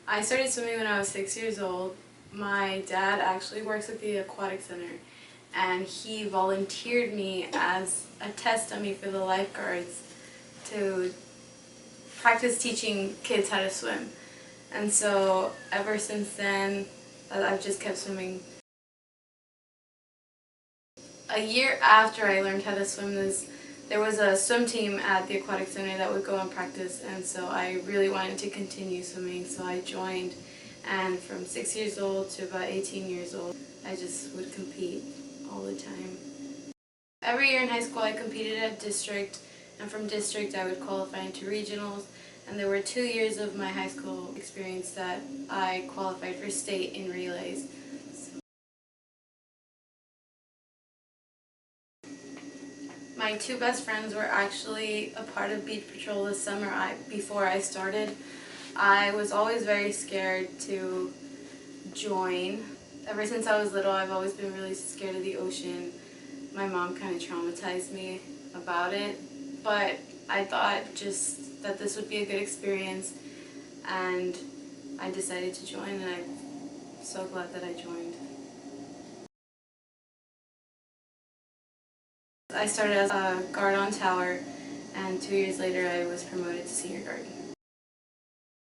I started swimming when I was 6 years old. My dad actually works at the aquatic center, and he volunteered me as a test dummy for the lifeguards to practice teaching kids how to swim. And so ever since then, I've just kept swimming. A year after I learned how to swim, there was a swim team at the aquatic center that would go and practice, and so I really wanted to continue swimming, so I joined. And from 6 years old to about 18 years old, I just would compete all the time. Every year in high school I competed at district, and from district I would qualify into regionals, and there were 2 years of my high school experience that I qualified for state in relays. My two best friends were actually a part of Beach Patrol this summer. Before I started, I was always very scared to join. Ever since I was little, I've always been really scared of the ocean. My mom kind of traumatized me about it, but I thought just that this would be a good experience, and I decided to join, and I'm so glad that I joined. I started as a guard on tower, and 2 years later I was promoted to senior guard.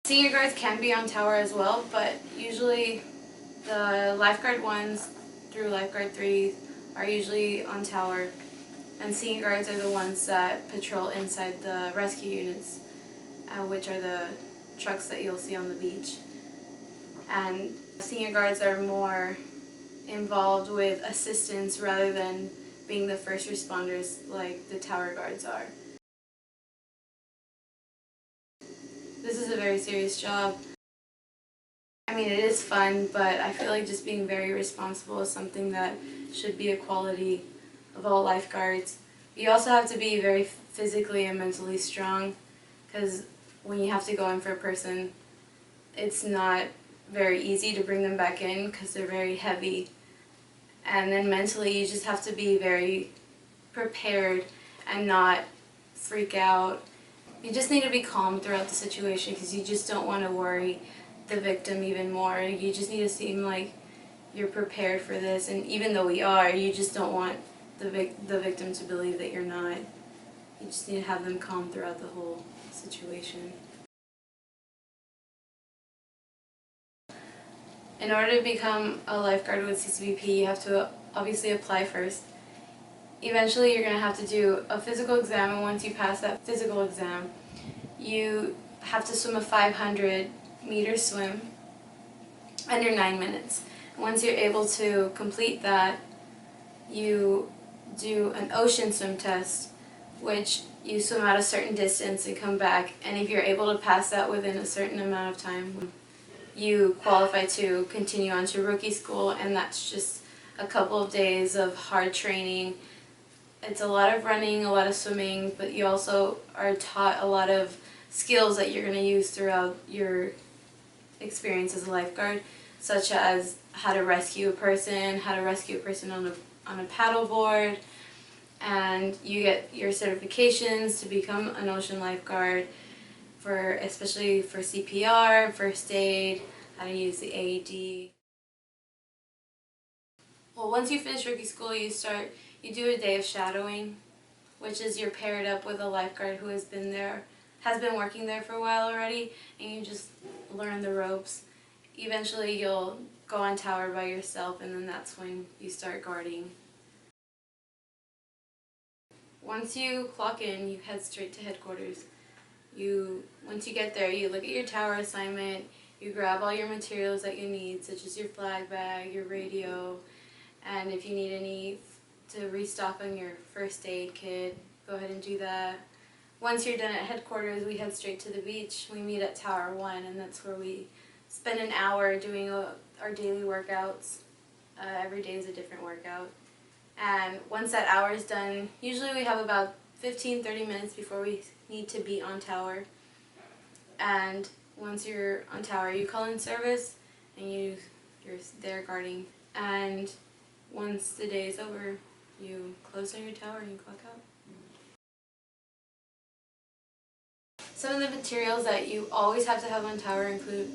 Senior guards can be on tower as well, but usually the lifeguard ones through lifeguard 3 are usually on tower, and senior guards are the ones that patrol inside the rescue units, which are the trucks that you'll see on the beach. And senior guards are more involved with assistance rather than being the first responders like the tower guards are. This is a very serious job. I mean, it is fun, but I feel like just being very responsible is something that should be a quality of all lifeguards. You also have to be very physically and mentally strong, because when you have to go in for a person, it's not very easy to bring them back in because they're very heavy. And then mentally, you just have to be very prepared and not freak out. You just need to be calm throughout the situation, because you just don't want to worry the victim even more. You just need to seem like you're prepared for this, and even though we are, you just don't want the victim to believe that you're not. You just need to have them calm throughout the whole situation. In order to become a lifeguard with CCBP, you have to obviously apply first. Eventually you're going to have to do a physical exam, and once you pass that physical exam, you have to swim a 500-meter swim under 9 minutes. Once you're able to complete that, you do an ocean swim test, which you swim out a certain distance and come back, and if you're able to pass that within a certain amount of time, you qualify to continue on to rookie school, and that's just a couple of days of hard training. It's a lot of running, a lot of swimming, but you also are taught a lot of skills that you're going to use throughout your experience as a lifeguard, such as how to rescue a person on a paddleboard, and you get your certifications to become an ocean lifeguard, especially for CPR, first aid, how to use the AED. Well, once you finish rookie school, you do a day of shadowing, which is you're paired up with a lifeguard who has been working there for a while already, and you just learn the ropes. Eventually you'll go on tower by yourself, and then that's when you start guarding. Once you clock in, you head straight to headquarters. Once you get there, you look at your tower assignment, you grab all your materials that you need, such as your flag bag, your radio, and if you need any to restock on your first aid kit, go ahead and do that. Once you're done at headquarters, we head straight to the beach. We meet at Tower 1, and that's where we spend an hour doing our daily workouts. Every day is a different workout. And once that hour is done, usually we have about 15-30 minutes before we need to be on tower. And once you're on tower, you call in service, and you're there guarding. And once the day is over, you close on your tower and you clock out. Some of the materials that you always have to have on tower include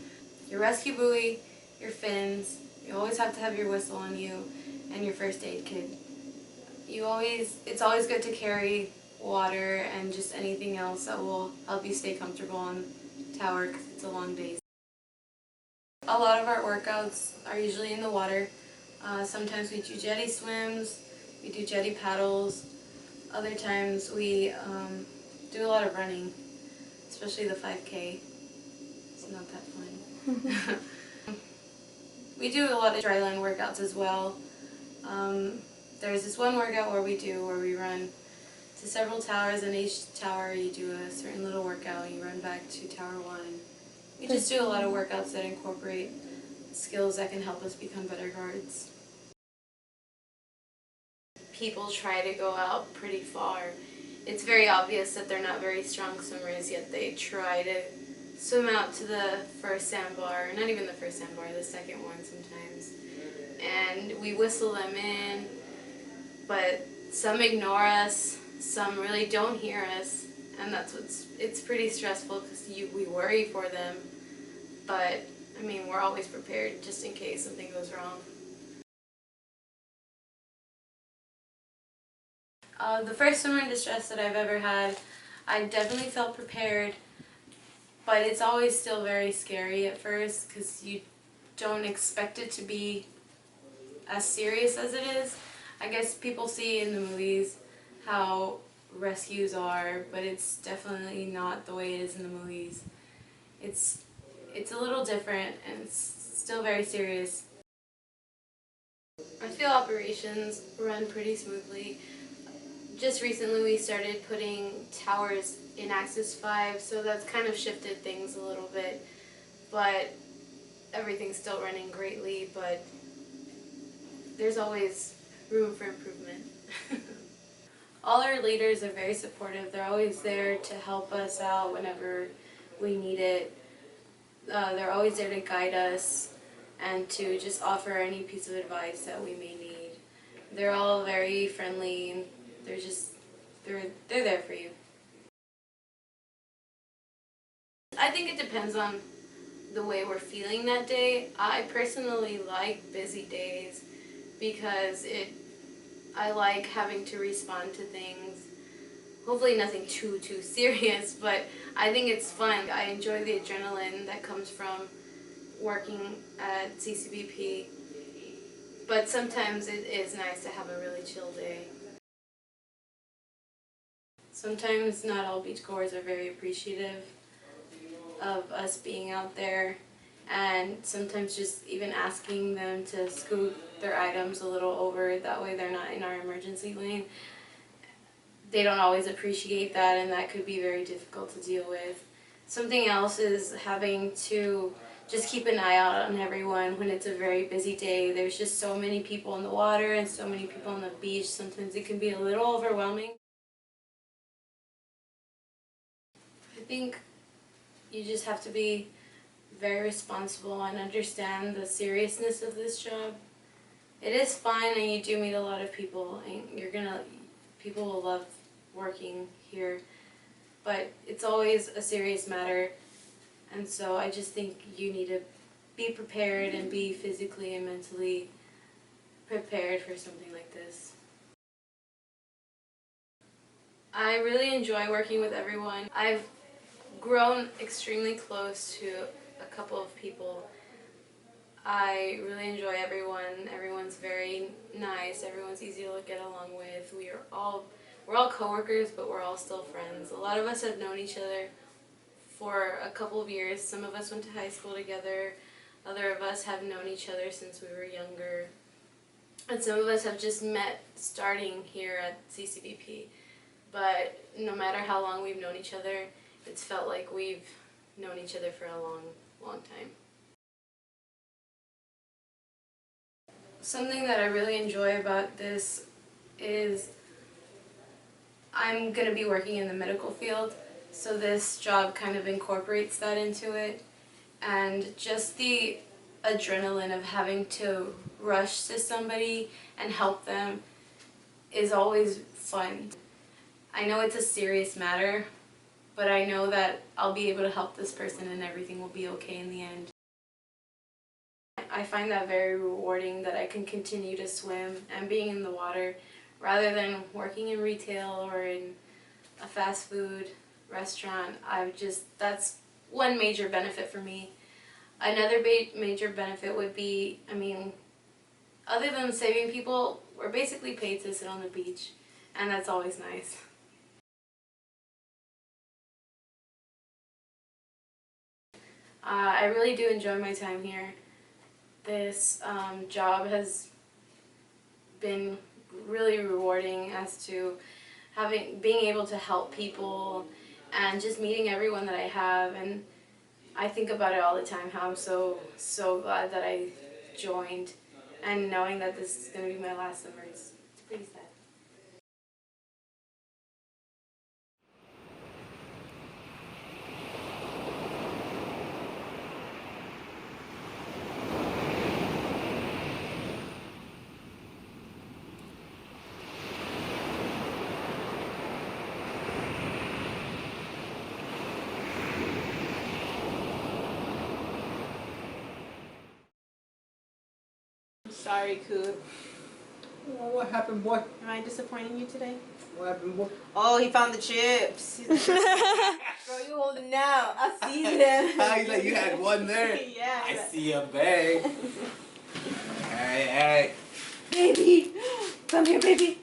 your rescue buoy, your fins, you always have to have your whistle on you, and your first aid kit. It's always good to carry water and just anything else that will help you stay comfortable on tower because it's a long day. A lot of our workouts are usually in the water. Sometimes we do jetty swims, we do jetty paddles. Other times we do a lot of running, especially the 5K. It's not that fun. We do a lot of dryland workouts as well. There's this one workout where we run to several towers, and each tower you do a certain little workout and you run back to tower 1. We just do a lot of workouts that incorporate skills that can help us become better guards. People try to go out pretty far. It's very obvious that they're not very strong swimmers, yet they try to swim out to the first sandbar, not even the first sandbar, the second one sometimes. And we whistle them in, but some ignore us, some really don't hear us, and it's pretty stressful because we worry for them, but I mean, we're always prepared just in case something goes wrong. The first swimmer in distress that I've ever had, I definitely felt prepared, but it's always still very scary at first because you don't expect it to be as serious as it is. I guess people see in the movies how rescues are, but it's definitely not the way it is in the movies. It's a little different and it's still very serious. Our field operations run pretty smoothly. Just recently we started putting towers in Axis 5, so that's kind of shifted things a little bit, but everything's still running greatly, but there's always room for improvement. All our leaders are very supportive. They're always there to help us out whenever we need it. They're always there to guide us and to just offer any piece of advice that we may need. They're all very friendly and they're there for you. I think it depends on the way we're feeling that day. I personally like busy days because I like having to respond to things. Hopefully nothing too serious, but I think it's fun. I enjoy the adrenaline that comes from working at CCBP, but sometimes it is nice to have a really chill day. Sometimes not all beachgoers are very appreciative of us being out there, and sometimes just even asking them to scoot their items a little over, that way they're not in our emergency lane. They don't always appreciate that, and that could be very difficult to deal with. Something else is having to just keep an eye out on everyone when it's a very busy day. There's just so many people in the water and so many people on the beach. Sometimes it can be a little overwhelming. I think you just have to be very responsible and understand the seriousness of this job. It is fun and you do meet a lot of people and people will love working here, but it's always a serious matter, and so I just think you need to be prepared and be physically and mentally prepared for something like this. I really enjoy working with everyone. I've grown extremely close to a couple of people. I really enjoy everyone. Everyone's very nice. Everyone's easy to get along with. We're all coworkers, but we're all still friends. A lot of us have known each other for a couple of years. Some of us went to high school together. Other of us have known each other since we were younger. And some of us have just met starting here at CCBP. But no matter how long we've known each other, it's felt like we've known each other for a long time. Something that I really enjoy about this is I'm going to be working in the medical field, so this job kind of incorporates that into it, and just the adrenaline of having to rush to somebody and help them is always fun. I know it's a serious matter, but I know that I'll be able to help this person and everything will be okay in the end. I find that very rewarding that I can continue to swim and being in the water rather than working in retail or in a fast food restaurant. That's one major benefit for me. Another major benefit would be, other than saving people, we're basically paid to sit on the beach, and that's always nice. I really do enjoy my time here. This job has been really rewarding as to being able to help people and just meeting everyone that I have, and I think about it all the time how I'm so glad that I joined, and knowing that this is going to be my last summer, it's pretty sad. Sorry, Coop. Well, what happened, boy? Am I disappointing you today? What happened, boy? Oh, he found the chips. Bro, you holding out. I see them. He's like, you had one there. Yeah. I see a bag. Hey, hey. Baby, come here, baby.